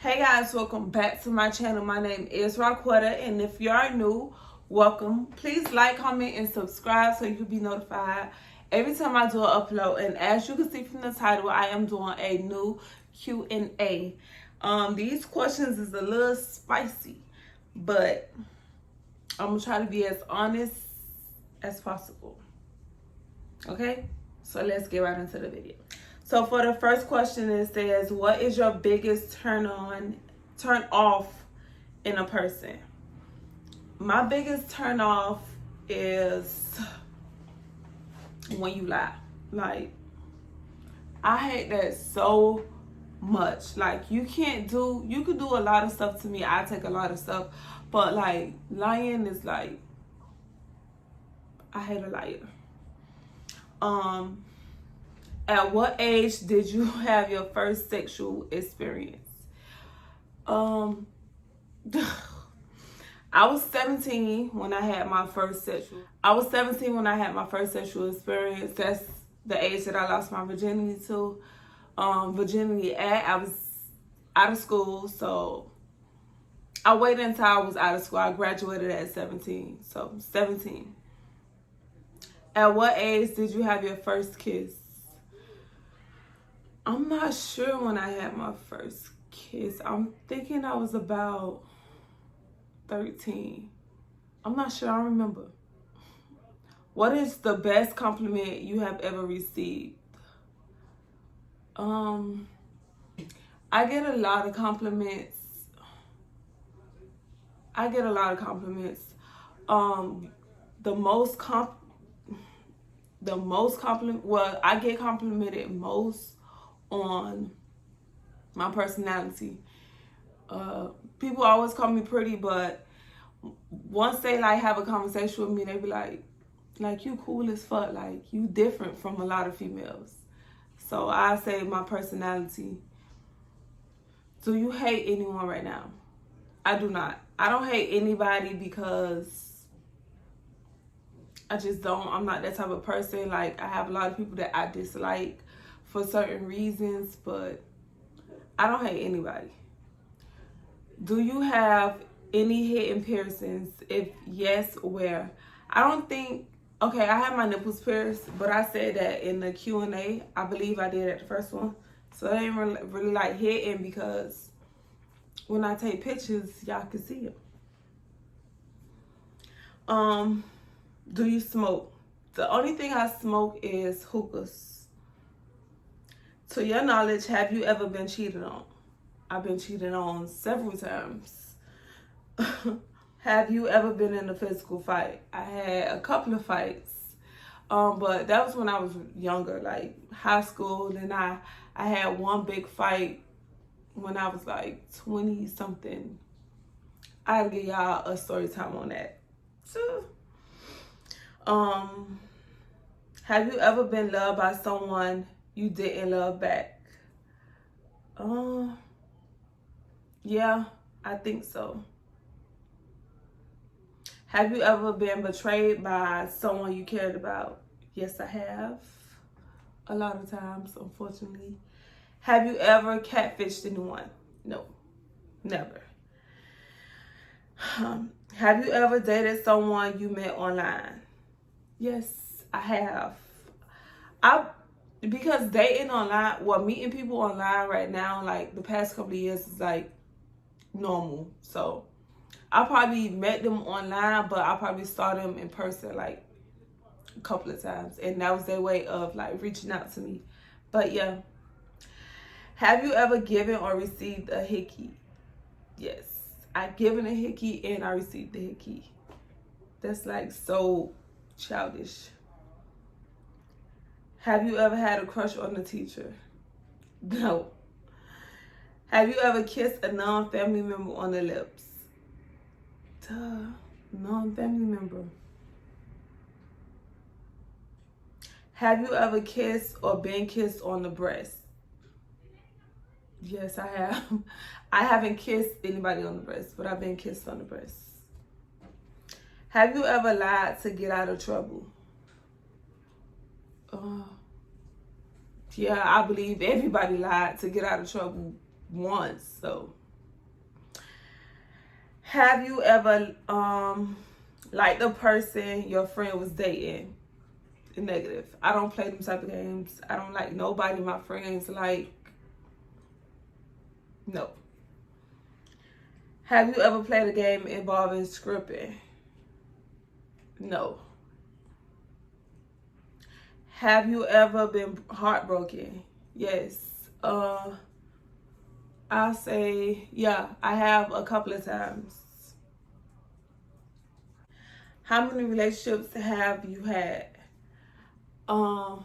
Hey guys, welcome back to my channel. My name is Raquetta, and if you are new, welcome. Please like, comment, and subscribe so you can be notified every time I do an upload. And as you can see from the title, I am doing a new Q&A. These questions is a little spicy, but I'm gonna try to be as honest as possible. Okay, so let's get right into the video. So for the first question, it says, what is your biggest turn off in a person? My biggest turn off is when you lie. Like, I hate that so much. Like, you can do a lot of stuff to me. I take a lot of stuff, but like lying is like, I hate a liar. At what age did you have your first sexual experience? I was 17 when I had my first sexual. Experience. That's the age that I lost my virginity to. I was out of school, so I waited until I was out of school. I graduated at 17, so 17. At what age did you have your first kiss? I'm not sure when I had my first kiss. I'm thinking I was about 13. I'm not sure. I don't remember. What is the best compliment you have ever received? I get a lot of compliments. I get complimented most on my personality. People always call me pretty, but once they like have a conversation with me, they be like you cool as fuck, like you different from a lot of females. So I say my personality. Do you hate anyone right now? I do not. I don't hate anybody because I just don't. I'm not that type of person. Like, I have a lot of people that I dislike for certain reasons, but I don't hate anybody. Do you have any hidden piercings? If yes, where? I don't think, okay, I have my nipples pierced, but I said that in the Q&A. I believe I did at the first one. So it ain't really like hidden because when I take pictures, y'all can see them. Do you smoke? The only thing I smoke is hookahs. To your knowledge, have you ever been cheated on? I've been cheated on several times. Have you ever been in a physical fight? I had a couple of fights. But that was when I was younger, like high school. And I had one big fight when I was like 20 something. I'll give y'all a story time on that. So, have you ever been loved by someone you didn't love back? Yeah, I think so. Have you ever been betrayed by someone you cared about? Yes, I have. A lot of times, unfortunately. Have you ever catfished anyone? No, never. Have you ever dated someone you met online? Yes, I have. Because dating online, meeting people online right now, like the past couple of years is like normal. So I probably met them online, but I probably saw them in person like a couple of times. And that was their way of like reaching out to me. But yeah. Have you ever given or received a Hickey? Yes. I've given a Hickey and I received a Hickey. That's like so childish. Have you ever had a crush on a teacher? No. Have you ever kissed a non-family member on the lips? Duh, non-family member. Have you ever kissed or been kissed on the breast? Yes, I have. I haven't kissed anybody on the breast, but I've been kissed on the breast. Have you ever lied to get out of trouble? Yeah, I believe everybody lied to get out of trouble once, so Have you ever liked the person your friend was dating? Negative. I don't play them type of games. I don't like nobody my friends like. No. Have you ever played a game involving scripting? No. Have you ever been heartbroken? Yes. I'll say, yeah, I have a couple of times. How many relationships have you had? I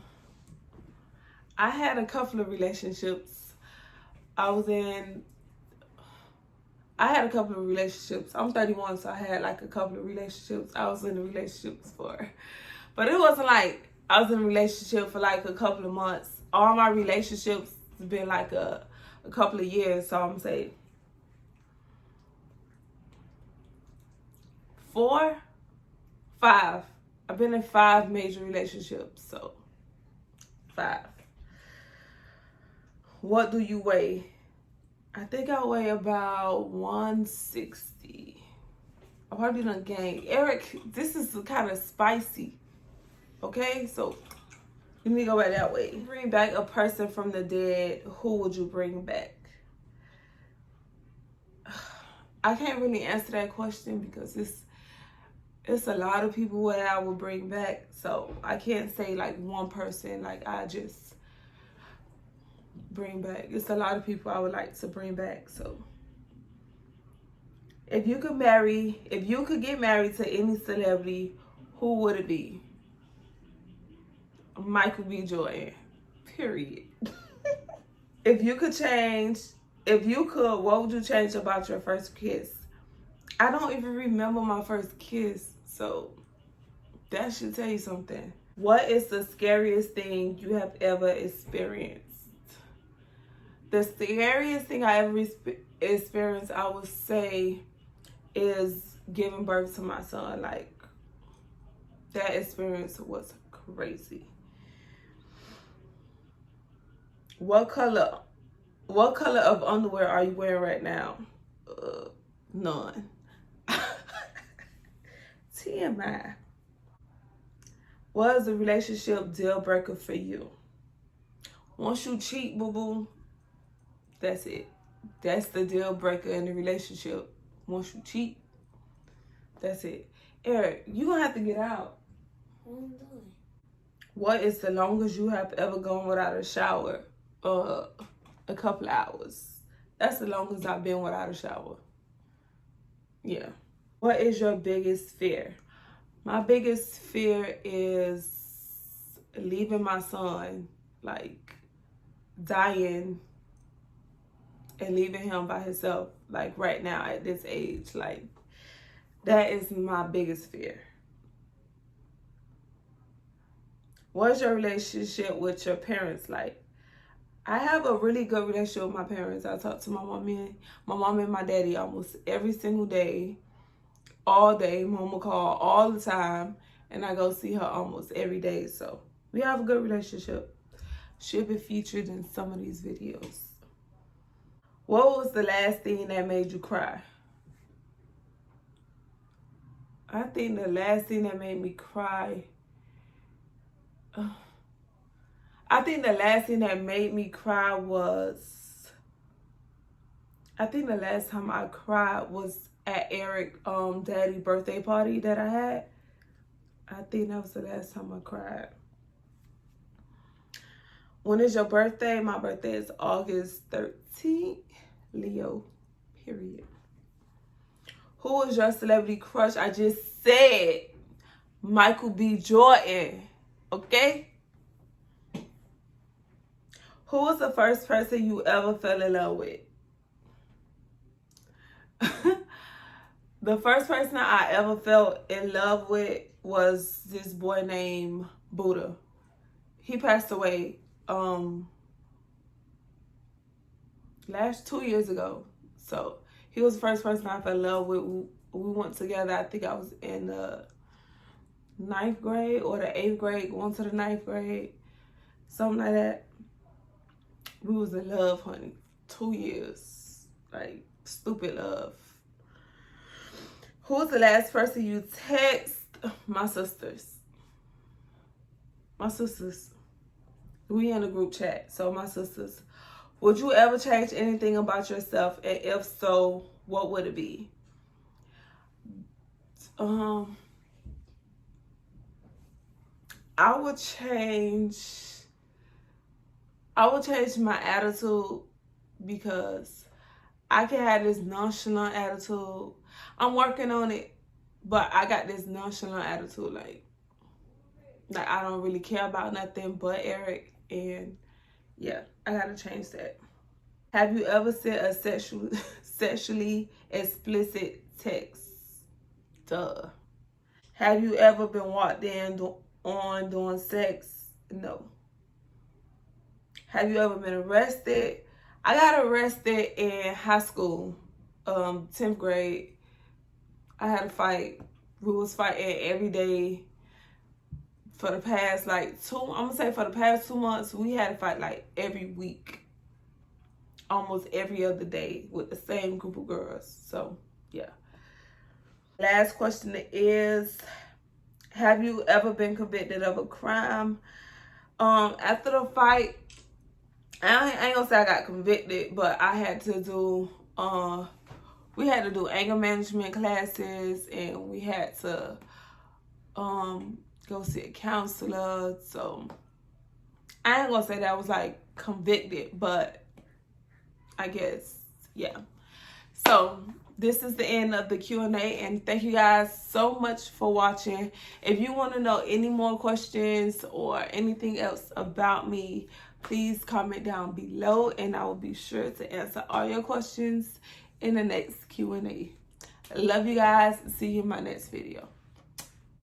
had a couple of relationships. I had a couple of relationships. I'm 31, so I had like a couple of relationships. I was in relationships for. But it wasn't like I was in a relationship for like a couple of months. All my relationships have been like a couple of years. So I'm going to say 4, 5. I've been in 5 major relationships. So 5. What do you weigh? I think I weigh about 160. I probably done gained. Eric, this is kind of spicy. Okay, so let me go back that way. Bring back a person from the dead. Who would you bring back? I can't really answer that question because it's a lot of people that I would bring back. So I can't say like one person like I just bring back. It's a lot of people I would like to bring back. So if you could get married to any celebrity, who would it be? Michael B. Jordan. Period. If you could, what would you change about your first kiss? I don't even remember my first kiss, so that should tell you something. What is the scariest thing you have ever experienced? The scariest thing I ever experienced, I would say, is giving birth to my son. Like, that experience was crazy. What color of underwear are you wearing right now? None. TMI. What is a relationship deal breaker for you? Once you cheat, boo-boo, that's it. That's the deal breaker in the relationship. Once you cheat, that's it. Eric, you're going to have to get out. What am I doing? What is the longest you have ever gone without a shower? A couple of hours. That's the longest I've been without a shower. Yeah. What is your biggest fear? My biggest fear is leaving my son, like dying and leaving him by himself, like right now at this age. Like, that is my biggest fear. What's your relationship with your parents like? I have a really good relationship with my parents. I talk to my mom and my daddy almost every single day, all day. Mama call all the time, and I go see her almost every day. So we have a good relationship. She'll be featured in some of these videos. What was the last thing that made you cry? I think the last thing that made me cry, I think the last thing that made me cry was, I think the last time I cried was at Eric's daddy birthday party that I had. I think that was the last time I cried. When is your birthday? My birthday is August 13th. Leo, period. Who is your celebrity crush? I just said Michael B. Jordan. Okay? Who was the first person you ever fell in love with? The first person I ever fell in love with was this boy named Buddha. He passed away last 2 years ago. So he was the first person I fell in love with. We went together. I think I was in the 9th grade or the 8th grade, going to the 9th grade, something like that. We was in love, honey. 2 years. Like, stupid love. Who's the last person you text? My sisters. My sisters. We in a group chat, so my sisters. Would you ever change anything about yourself? And if so, what would it be? I would change my attitude, because I can have this nonchalant attitude. I'm working on it, but I got this nonchalant attitude, like I don't really care about nothing but Eric, and yeah, I gotta change that. Have you ever sent a sexually explicit text? Duh. Have you ever been walked in on doing sex? No. Have you ever been arrested? I got arrested in high school, 10th grade. I had a fight. We was fighting every day for the past for the past 2 months. We had a fight every week, almost every other day, with the same group of girls. So yeah. Last question is, have you ever been convicted of a crime? After the fight, I ain't gonna say I got convicted, but I had to do, we had to do anger management classes, and we had to go see a counselor. So I ain't gonna say that I was convicted, but I guess, yeah. So this is the end of the Q&A, and thank you guys so much for watching. If you want to know any more questions or anything else about me, please comment down below, and I will be sure to answer all your questions in the next Q&A. Love you guys. See you in my next video.